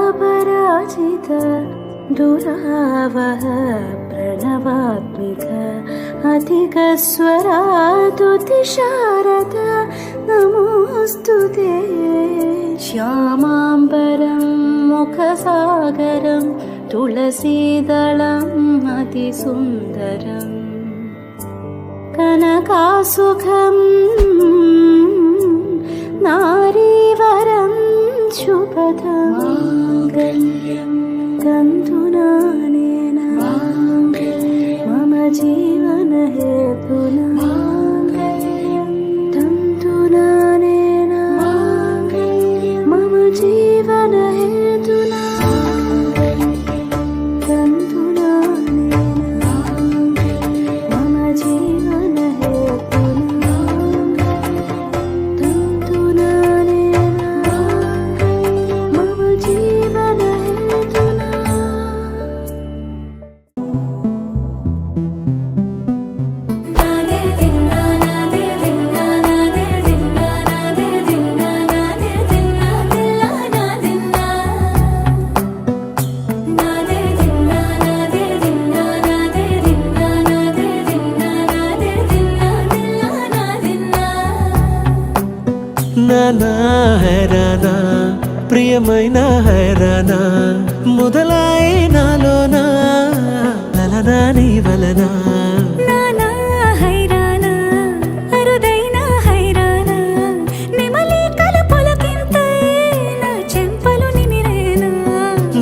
ऋतधामापराजित दुरावह प्रणवात्मिक अधिकस्वरातुतिशारद नमोऽस्तुते श्यामाम्बरं मुखसागरं तुलसीदलम् अतिसुन्दरम् कनकासुखं नारीवरं शुभदमाङ्गल्यं तन्तुनानेन मम जीवनहेतुना तन्तुनानेन मम जीवनहेतुना నానా హైరానా ప్రియమైన హైరానా మొదలాయి నాలోనా లలనా నీ వలనా నానా హైరానా అరుదైన హైరానా నెమలి కలపులకింతై నా చెంపలు నిమిరేనా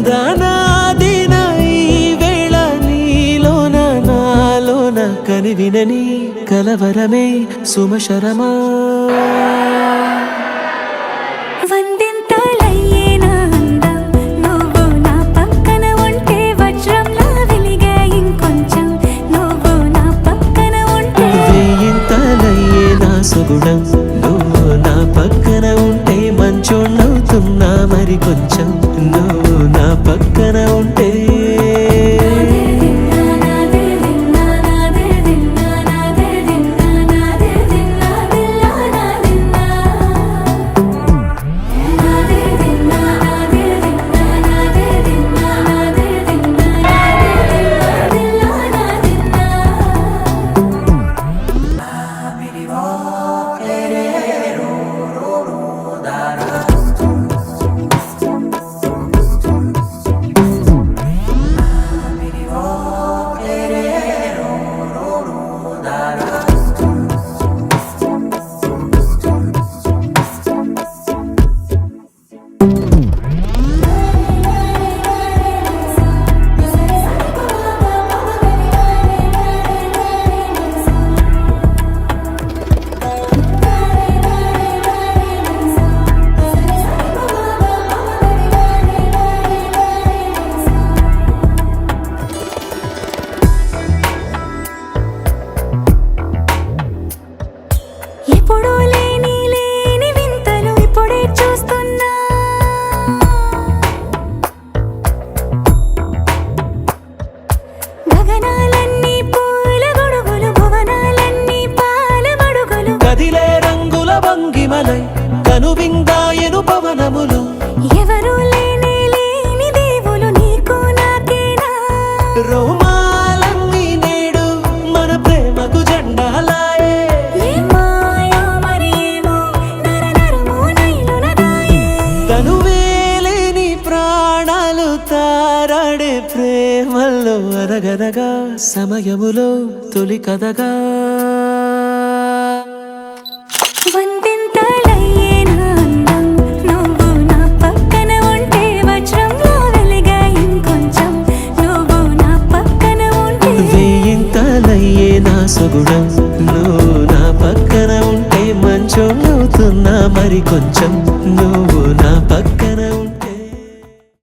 దానాదిన ఈ వేళ నీలోన నాలోన కనివినని కలవరమే సుమశరమా సుగుణం నువ్వు నా పక్కన ఉంటే మంచోళ్ళవుతున్నా మరి కొంచెం నువ్వు నా పక్కన ఉంటే కనువిందాయను పవనములు ఎవరు లేని దేవులు నీకు నాకేనా రోమాలన్నీ నేడు మన ప్రేమకు జెండాలాయే మాయా మరేమో నరనరమో నైలునదాయే తనువేలేని ప్రాణాలు తారాడే ప్రేమల్లో అరగరగా సమయములో తొలి కథగా సుగుణం నువ్వు నా పక్కన ఉంటే మంచోళ్ళవుతున్నా మరి కొంచెం నువ్వు